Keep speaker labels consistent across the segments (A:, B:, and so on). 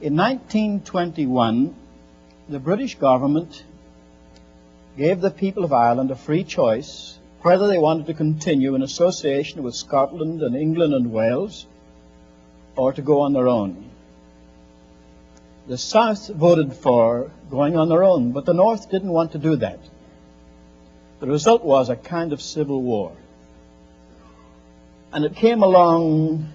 A: In 1921, the British government gave the people of Ireland a free choice whether they wanted to continue in association with Scotland and England and Wales or to go on their own. The South voted for going on their own, but the North didn't want to do that. The result was a kind of civil war. And it came along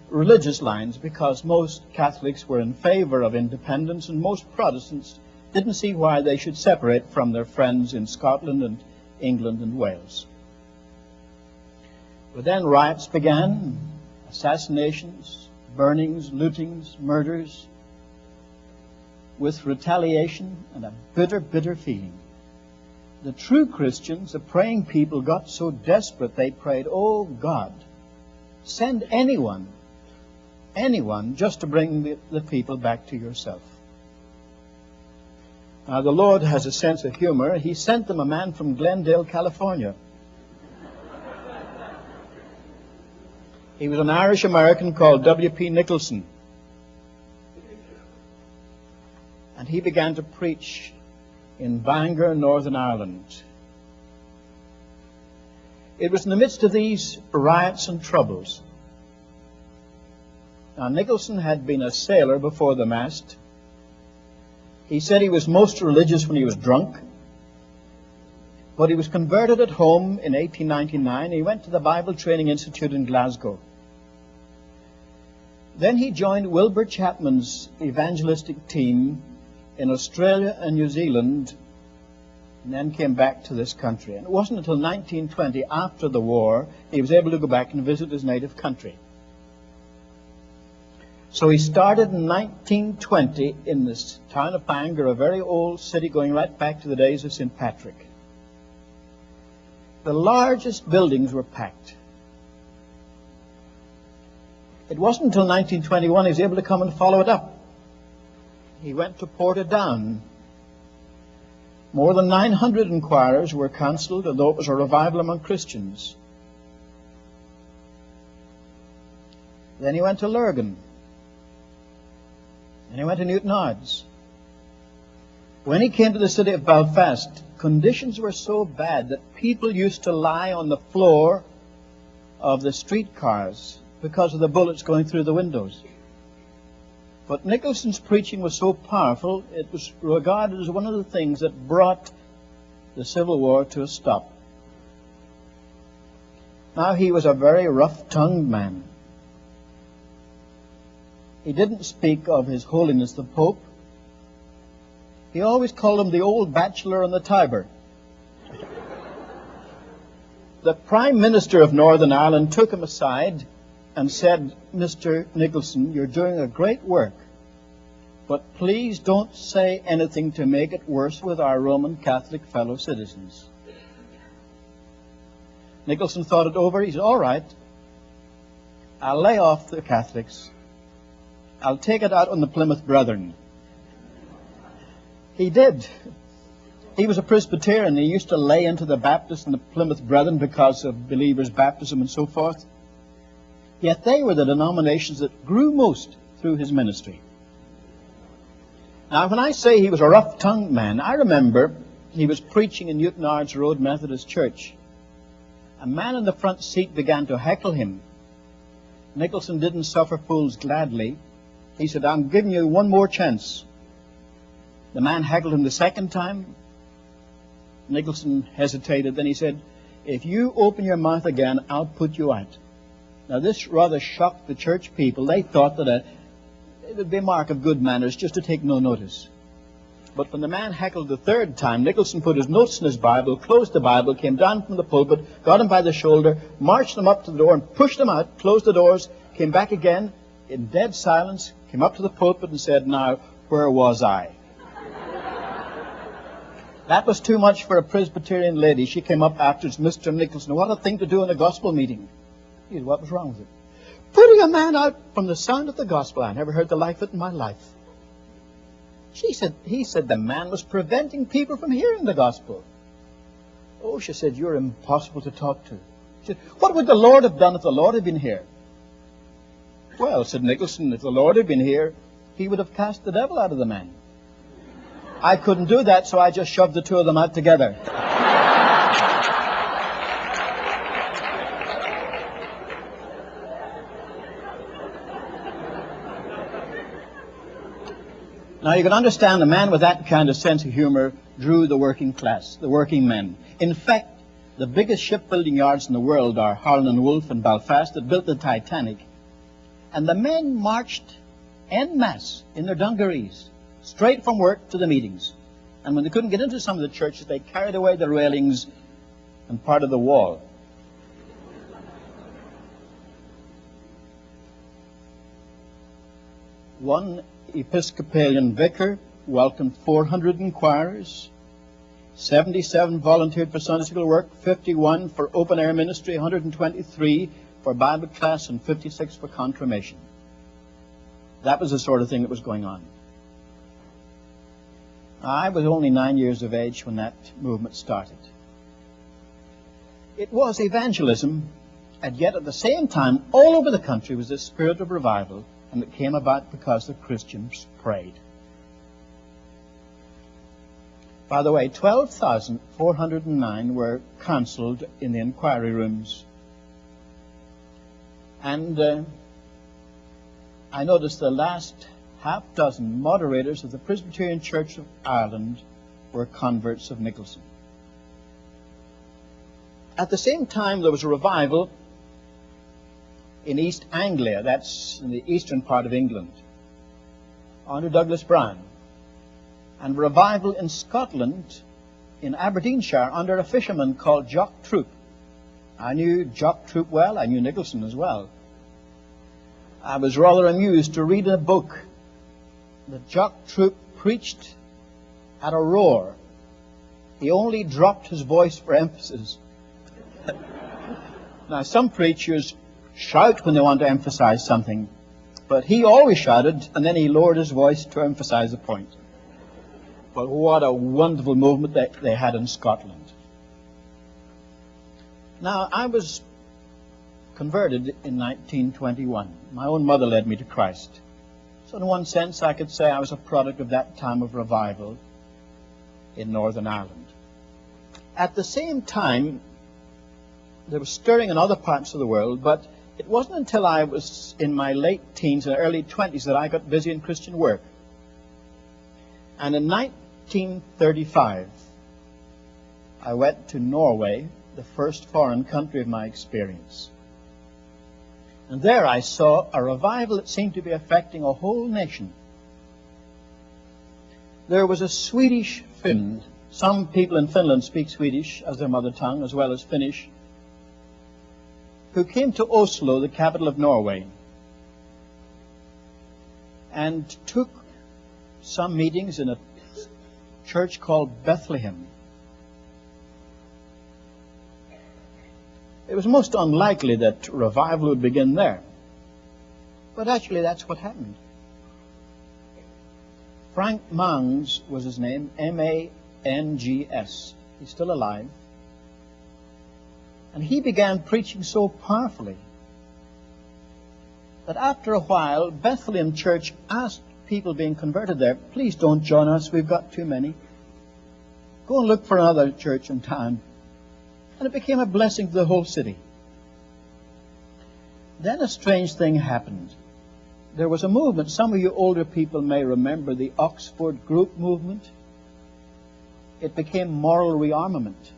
A: religious lines because most Catholics were in favor of independence and most Protestants didn't see why they should separate from their friends in Scotland and England and Wales. But then riots began, assassinations, burnings, lootings, murders, with retaliation and a bitter, bitter feeling. The true Christians, the praying people, got so desperate they prayed, "Oh God, send anyone just to bring the people back to yourself." Now the Lord has a sense of humor. He sent them a man from Glendale, California. He was an Irish-American called W.P. Nicholson. And he began to preach in Bangor, Northern Ireland. It was in the midst of these riots and troubles. Now, Nicholson had been a sailor before the mast. He said he was most religious when he was drunk. But he was converted at home in 1899. He went to the Bible Training Institute in Glasgow. Then he joined Wilbur Chapman's evangelistic team in Australia and New Zealand, and then came back to this country. And it wasn't until 1920, after the war, he was able to go back and visit his native country. So he started in 1920 in this town of Bangor, a very old city going right back to the days of St. Patrick. The largest buildings were packed. It wasn't until 1921 he was able to come and follow it up. He went to Portadown. More than 900 inquirers were cancelled, although it was a revival among Christians. Then he went to Lurgan. And he went to Newtownards. When he came to the city of Belfast, conditions were so bad that people used to lie on the floor of the streetcars because of the bullets going through the windows. But Nicholson's preaching was so powerful, it was regarded as one of the things that brought the Civil War to a stop. Now, he was a very rough-tongued man. He didn't speak of His Holiness the Pope. He always called him the old bachelor on the Tiber. The Prime Minister of Northern Ireland took him aside and said, "Mr. Nicholson, you're doing a great work, but please don't say anything to make it worse with our Roman Catholic fellow citizens." Nicholson thought it over. He said, "All right, I'll lay off the Catholics. I'll take it out on the Plymouth Brethren." He did. He was a Presbyterian. He used to lay into the Baptists and the Plymouth Brethren because of believers' baptism and so forth. Yet they were the denominations that grew most through his ministry. Now, when I say he was a rough-tongued man, I remember he was preaching in Newtownards Road Methodist Church. A man in the front seat began to heckle him. Nicholson didn't suffer fools gladly. He said, "I'm giving you one more chance." The man heckled him the second time. Nicholson hesitated. Then he said, "If you open your mouth again, I'll put you out." Now, this rather shocked the church people. They thought that it would be a mark of good manners just to take no notice. But when the man heckled the third time, Nicholson put his notes in his Bible, closed the Bible, came down from the pulpit, got him by the shoulder, marched him up to the door and pushed him out, closed the doors, came back again in dead silence, came up to the pulpit and said, "Now, where was I?" That was too much for a Presbyterian lady. She came up afterwards, "Mr. Nicholson, what a thing to do in a gospel meeting." He said, "What was wrong with it?" "Putting a man out from the sound of the gospel. I never heard the like of it in my life." He said the man was preventing people from hearing the gospel. "Oh," she said, "you're impossible to talk to." She said, "What would the Lord have done if the Lord had been here?" Well, said Nicholson, if the Lord had been here, he would have cast the devil out of the man. I couldn't do that, so I just shoved the two of them out together. Now, you can understand a man with that kind of sense of humor drew the working class, the working men. In fact, the biggest shipbuilding yards in the world are Harland and Wolff in Belfast that built the Titanic. And the men marched en masse in their dungarees, straight from work to the meetings. And when they couldn't get into some of the churches, they carried away the railings and part of the wall. One Episcopalian vicar welcomed 400 inquirers, 77 volunteered for Sunday school work, 51 for open-air ministry, 123 for Bible class, and 56 for confirmation. That was the sort of thing that was going on. I was only 9 years of age when that movement started. It was evangelism, and yet at the same time, all over the country was this spirit of revival, and it came about because the Christians prayed. By the way, 12,409 were counseled in the inquiry rooms. And I noticed the last half dozen moderators of the Presbyterian Church of Ireland were converts of Nicholson. At the same time, there was a revival in East Anglia, that's in the eastern part of England, under Douglas Brown, and revival in Scotland, in Aberdeenshire, under a fisherman called Jock Troop. I knew Jock Troop well, I knew Nicholson as well. I was rather amused to read a book that Jock Troop preached at a roar. He only dropped his voice for emphasis. Now, some preachers shout when they want to emphasize something, but he always shouted, and then he lowered his voice to emphasize a point. But what a wonderful movement that they had in Scotland. Now, I was converted in 1921. My own mother led me to Christ. So in one sense, I could say I was a product of that time of revival in Northern Ireland. At the same time, there was stirring in other parts of the world, but it wasn't until I was in my late teens and early 20s that I got busy in Christian work. And in 1935, I went to Norway, the first foreign country of my experience. And there I saw a revival that seemed to be affecting a whole nation. There was a Swedish Finn. Some people in Finland speak Swedish as their mother tongue, as well as Finnish, who came to Oslo, the capital of Norway, and took some meetings in a church called Bethlehem. It was most unlikely that revival would begin there. But actually, that's what happened. Frank Mangs was his name, M-A-N-G-S. He's still alive. And he began preaching so powerfully that after a while, Bethlehem Church asked people being converted there, please don't join us, we've got too many. Go and look for another church in town. And it became a blessing to the whole city. Then a strange thing happened. There was a movement, some of you older people may remember the Oxford Group movement. It became moral rearmament.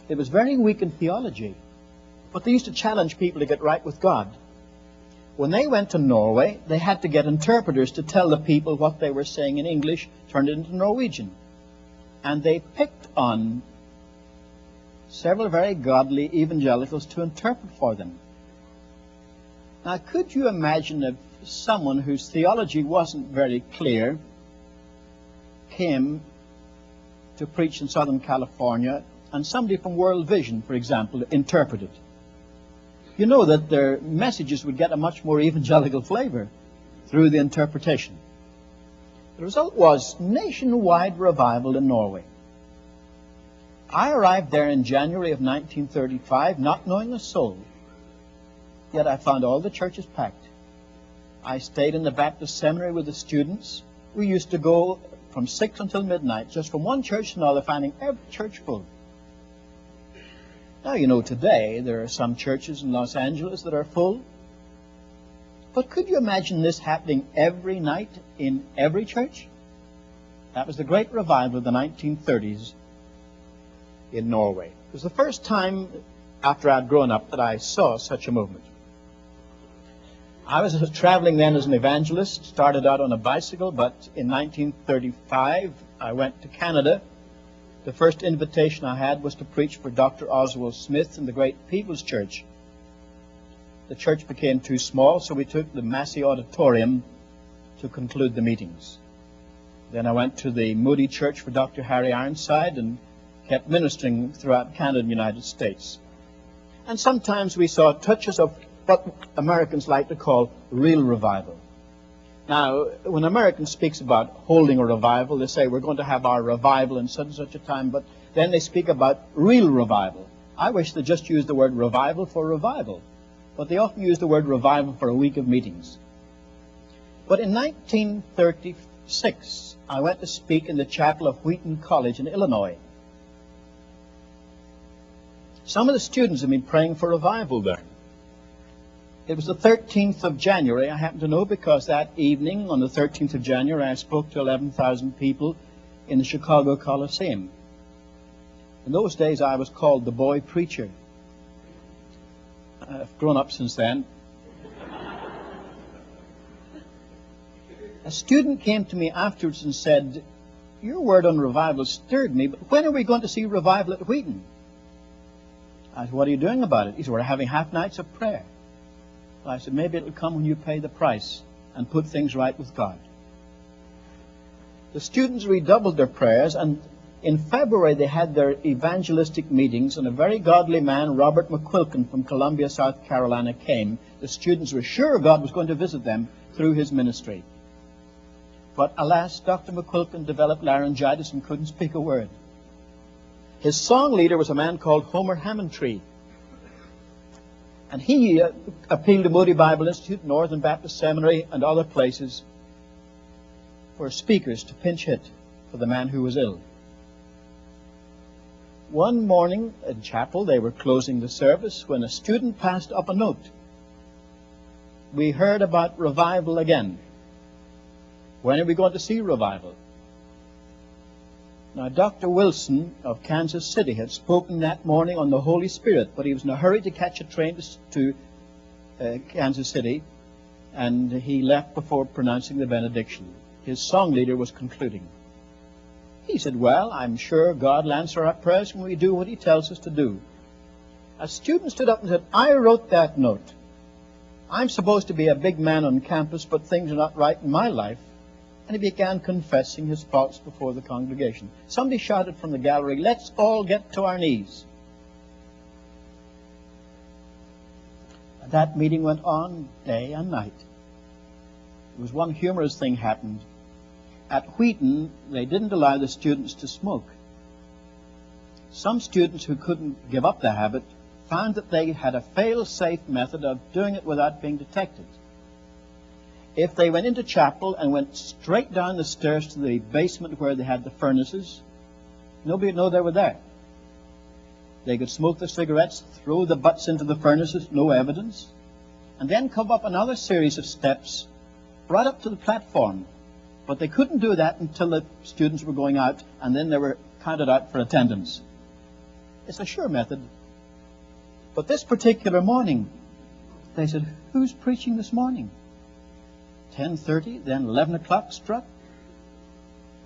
A: It was very weak in theology, but they used to challenge people to get right with God. When they went to Norway, they had to get interpreters to tell the people what they were saying in English, turned it into Norwegian. And they picked on several very godly evangelicals to interpret for them. Now, could you imagine if someone whose theology wasn't very clear came to preach in Southern California, and somebody from World Vision, for example, interpreted? You know that their messages would get a much more evangelical flavor through the interpretation. The result was nationwide revival in Norway. I arrived there in January of 1935, not knowing a soul. Yet I found all the churches packed. I stayed in the Baptist seminary with the students. We used to go from 6 until midnight, just from one church to another, finding every church full. Now, you know, today there are some churches in Los Angeles that are full. But could you imagine this happening every night in every church? That was the great revival of the 1930s in Norway. It was the first time after I'd grown up that I saw such a movement. I was traveling then as an evangelist, started out on a bicycle, but in 1935 I went to Canada. The first invitation I had was to preach for Dr. Oswald Smith in the great People's Church. The church became too small, so we took the Massey Auditorium to conclude the meetings. Then I went to the Moody Church for Dr. Harry Ironside and kept ministering throughout Canada and the United States. And sometimes we saw touches of what Americans like to call real revival. Now, when American speaks about holding a revival, they say we're going to have our revival in such and such a time, but then they speak about real revival. I wish they just used the word revival for revival, but they often use the word revival for a week of meetings. But in 1936, I went to speak in the chapel of Wheaton College in Illinois. Some of the students have been praying for revival there. It was the 13th of January, I happen to know, because that evening, on the 13th of January, I spoke to 11,000 people in the Chicago Coliseum. In those days, I was called the boy preacher. I've grown up since then. A student came to me afterwards and said, "Your word on revival stirred me, but when are we going to see revival at Wheaton?" I said, "What are you doing about it?" He said, "We're having half nights of prayer." I said, "Maybe it'll come when you pay the price and put things right with God." The students redoubled their prayers, and in February they had their evangelistic meetings, and a very godly man, Robert McQuilkin from Columbia, South Carolina, came. The students were sure God was going to visit them through his ministry. But alas, Dr. McQuilkin developed laryngitis and couldn't speak a word. His song leader was a man called Homer Hammondtree. And he appealed to Moody Bible Institute, Northern Baptist Seminary, and other places for speakers to pinch hit for the man who was ill. One morning in chapel, they were closing the service when a student passed up a note. "We heard about revival again. When are we going to see revival?" Now, Dr. Wilson of Kansas City had spoken that morning on the Holy Spirit, but he was in a hurry to catch a train to Kansas City, and he left before pronouncing the benediction. His song leader was concluding. He said, "Well, I'm sure God will answer our prayers when we do what he tells us to do." A student stood up and said, "I wrote that note. I'm supposed to be a big man on campus, but things are not right in my life." And he began confessing his faults before the congregation. Somebody shouted from the gallery, "Let's all get to our knees." And that meeting went on day and night. There was one humorous thing happened. At Wheaton, they didn't allow the students to smoke. Some students who couldn't give up the habit found that they had a fail-safe method of doing it without being detected. If they went into chapel and went straight down the stairs to the basement where they had the furnaces, nobody would know they were there. They could smoke their cigarettes, throw the butts into the furnaces, no evidence, and then come up another series of steps right up to the platform. But they couldn't do that until the students were going out, and then they were counted out for attendance. It's a sure method. But this particular morning, they said, "Who's preaching this morning?" 10:30, then 11 o'clock struck.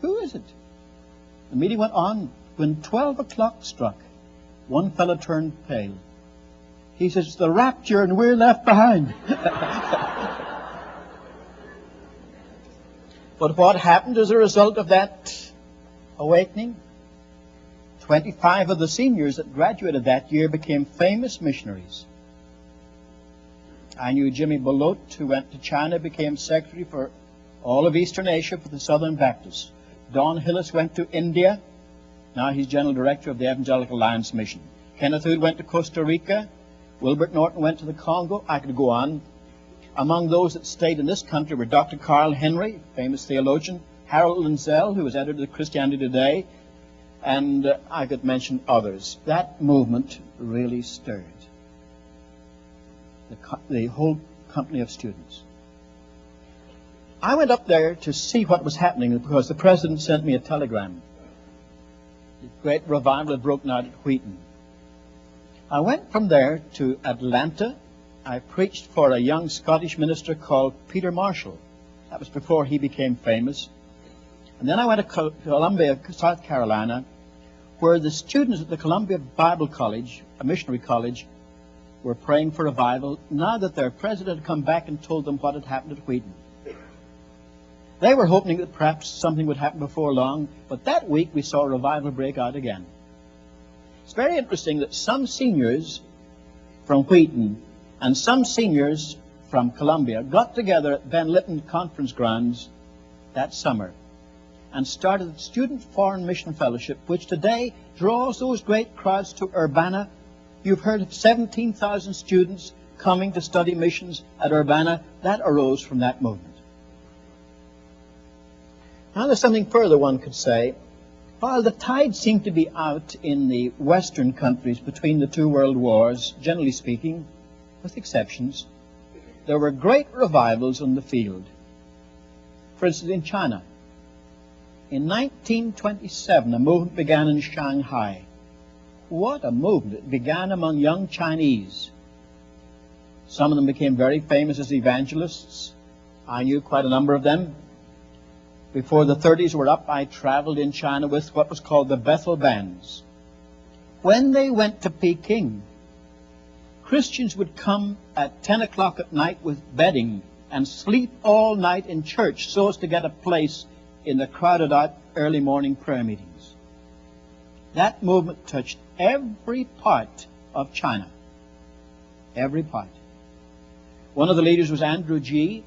A: Who is it? The meeting went on. When 12 o'clock struck, one fellow turned pale. He says, "It's the rapture and we're left behind." But what happened as a result of that awakening? 25 of the seniors that graduated that year became famous missionaries. I knew Jimmy Belote, who went to China, became secretary for all of Eastern Asia for the Southern Baptists. Don Hillis went to India. Now he's general director of the Evangelical Alliance Mission. Kenneth Hood went to Costa Rica. Wilbert Norton went to the Congo. I could go on. Among those that stayed in this country were Dr. Carl Henry, famous theologian, Harold Lindsell, who was editor of Christianity Today, and I could mention others. That movement really stirred the whole company of students. I went up there to see what was happening because the president sent me a telegram. The great revival had broken out at Wheaton. I went from there to Atlanta. I preached for a young Scottish minister called Peter Marshall. That was before he became famous. And then I went to Columbia, South Carolina, where the students at the Columbia Bible College, a missionary college, were praying for revival now that their president had come back and told them what had happened at Wheaton. They were hoping that perhaps something would happen before long, but that week we saw a revival break out again. It's very interesting that some seniors from Wheaton and some seniors from Columbia got together at Ben Lytton Conference Grounds that summer and started the Student Foreign Mission Fellowship, which today draws those great crowds to Urbana. You've heard of 17,000 students coming to study missions at Urbana. That arose from that movement. Now there's something further one could say. While the tide seemed to be out in the Western countries between the two world wars, generally speaking, with exceptions, there were great revivals in the field. For instance, in China. In 1927, a movement began in Shanghai. What a movement! It began among young Chinese. Some of them became very famous as evangelists. I knew quite a number of them. Before the 30s were up, I traveled in China with what was called the Bethel Bands. When they went to Peking, Christians would come at 10 o'clock at night with bedding and sleep all night in church so as to get a place in the crowded out early morning prayer meetings. That movement touched every part of China. Every part. One of the leaders was Andrew G.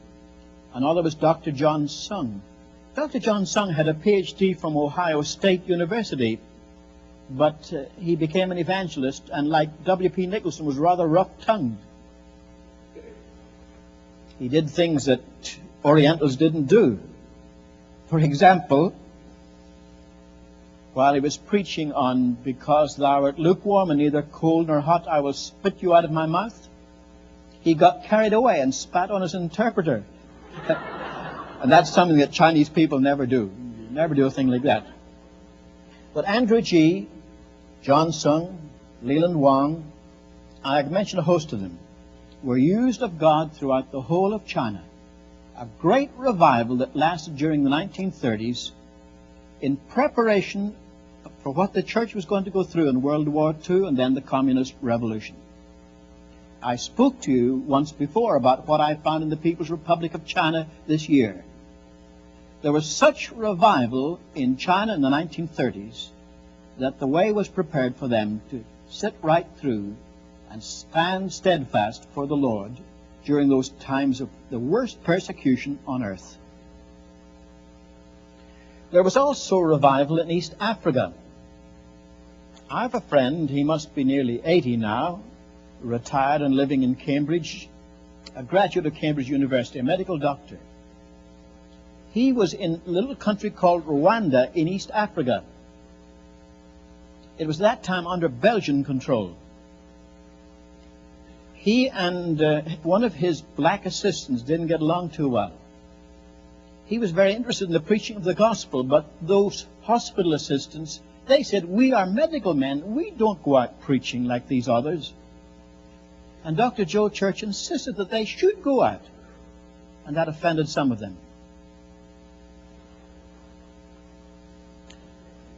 A: Another was Dr. John Sung. Dr. John Sung had a PhD from Ohio State University, but he became an evangelist, and like W.P. Nicholson, was rather rough-tongued. He did things that Orientals didn't do. For example, while he was preaching on, "Because thou art lukewarm and neither cold nor hot, I will spit you out of my mouth," he got carried away and spat on his interpreter. And that's something that Chinese people never do. Never do a thing like that. But Andrew G., John Sung, Leland Wang, I've mentioned a host of them, were used of God throughout the whole of China. A great revival that lasted during the 1930s in preparation for what the church was going to go through in World War II and then the Communist Revolution. I spoke to you once before about what I found in the People's Republic of China this year. There was such revival in China in the 1930s that the way was prepared for them to sit right through and stand steadfast for the Lord during those times of the worst persecution on earth. There was also revival in East Africa. I have a friend, he must be nearly 80 now, retired and living in Cambridge, a graduate of Cambridge University, a medical doctor. He was in a little country called Rwanda in East Africa. It was that time under Belgian control. He and one of his black assistants didn't get along too well. He was very interested in the preaching of the gospel, but those hospital assistants, they said, "We are medical men. We don't go out preaching like these others." And Dr. Joe Church insisted that they should go out. And that offended some of them.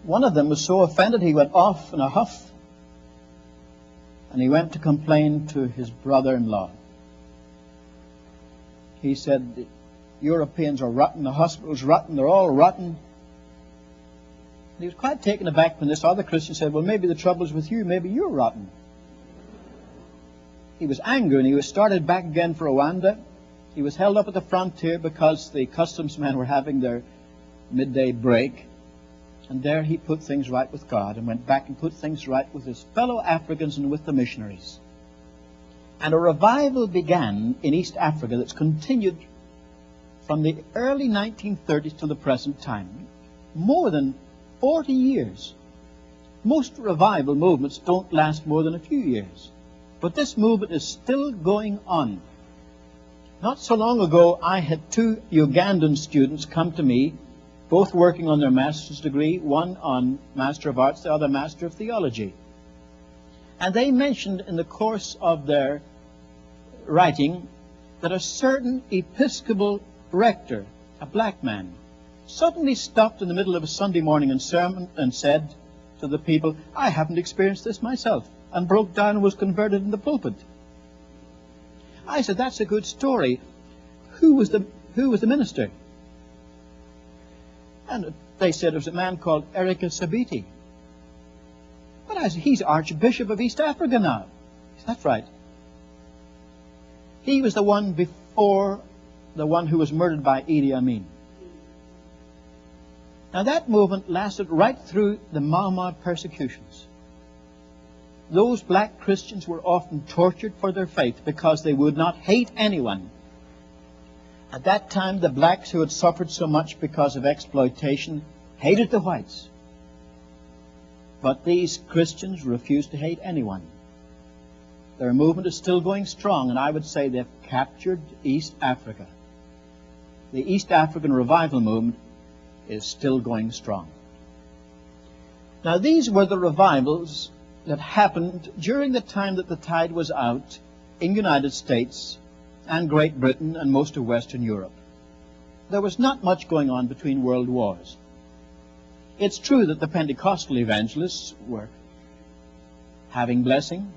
A: One of them was so offended he went off in a huff and he went to complain to his brother-in-law. He said, "The Europeans are rotten, the hospital's rotten, they're all rotten." He was quite taken aback when this other Christian said, "Well, maybe the trouble's with you, maybe you're rotten." He was angry and he was started back again for Rwanda. He was held up at the frontier because the customs men were having their midday break. And there he put things right with God and went back and put things right with his fellow Africans and with the missionaries. And a revival began in East Africa that's continued from the early 1930s to the present time. More than 40 years. Most revival movements don't last more than a few years. But this movement is still going on. Not so long ago, I had 2 Ugandan students come to me, both working on their master's degree, one on Master of Arts, the other Master of Theology. And they mentioned in the course of their writing that a certain Episcopal rector, a black man, suddenly stopped in the middle of a Sunday morning and sermon and said to the people, "I haven't experienced this myself," and broke down and was converted in the pulpit. I said, "That's a good story. Who was the minister?" And they said it was a man called Erika Sabiti. But I said, "He's Archbishop of East Africa now." He said, "That's right. He was the one before the one who was murdered by Idi Amin." Now that movement lasted right through the Mau Mau persecutions. Those black Christians were often tortured for their faith because they would not hate anyone. At that time, the blacks who had suffered so much because of exploitation hated the whites. But these Christians refused to hate anyone. Their movement is still going strong, and I would say they've captured East Africa. The East African revival movement is still going strong. Now, these were the revivals that happened during the time that the tide was out in the United States and Great Britain and most of Western Europe. There was not much going on between world wars. It's true that the Pentecostal evangelists were having blessing.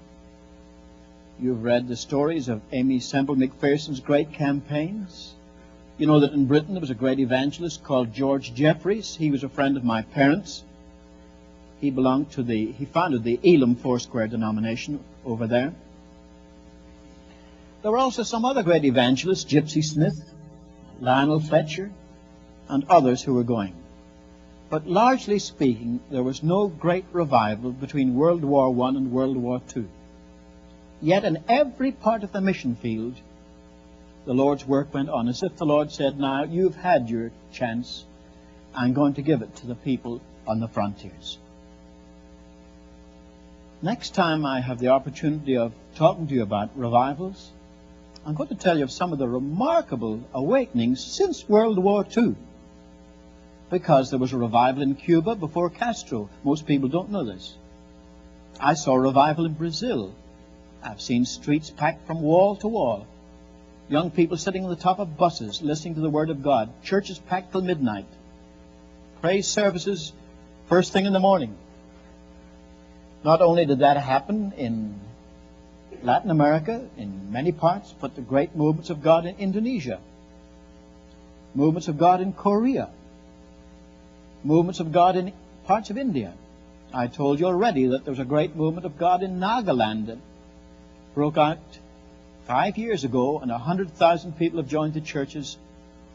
A: You've read the stories of Amy Semple McPherson's great campaigns. You know that in Britain there was a great evangelist called George Jeffreys. He was a friend of my parents. He founded the Elam Foursquare denomination over there. There were also some other great evangelists, Gypsy Smith, Lionel Fletcher, and others who were going. But largely speaking, there was no great revival between World War I and World War II. Yet in every part of the mission field, the Lord's work went on, as if the Lord said, "Now you've had your chance. I'm going to give it to the people on the frontiers." Next time I have the opportunity of talking to you about revivals, I'm going to tell you of some of the remarkable awakenings since World War II. Because there was a revival in Cuba before Castro. Most people don't know this. I saw a revival in Brazil. I've seen streets packed from wall to wall. Young people sitting on the top of buses listening to the Word of God. Churches packed till midnight. Praise services first thing in the morning. Not only did that happen in Latin America, in many parts, but the great movements of God in Indonesia. Movements of God in Korea. Movements of God in parts of India. I told you already that there was a great movement of God in Nagaland that broke out 5 years ago, and 100,000 people have joined the churches,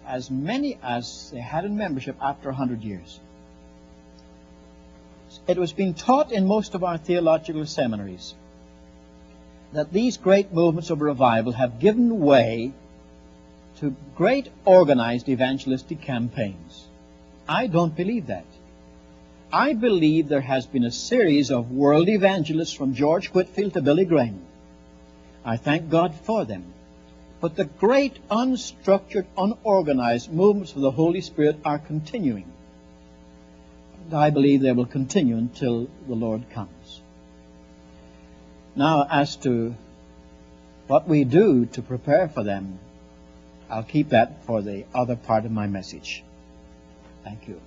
A: as many as they had in membership after 100 years. It was being taught in most of our theological seminaries that these great movements of revival have given way to great organized evangelistic campaigns. I don't believe that. I believe there has been a series of world evangelists from George Whitefield to Billy Graham. I thank God for them. But the great unstructured, unorganized movements of the Holy Spirit are continuing. And I believe they will continue until the Lord comes. Now, as to what we do to prepare for them, I'll keep that for the other part of my message. Thank you.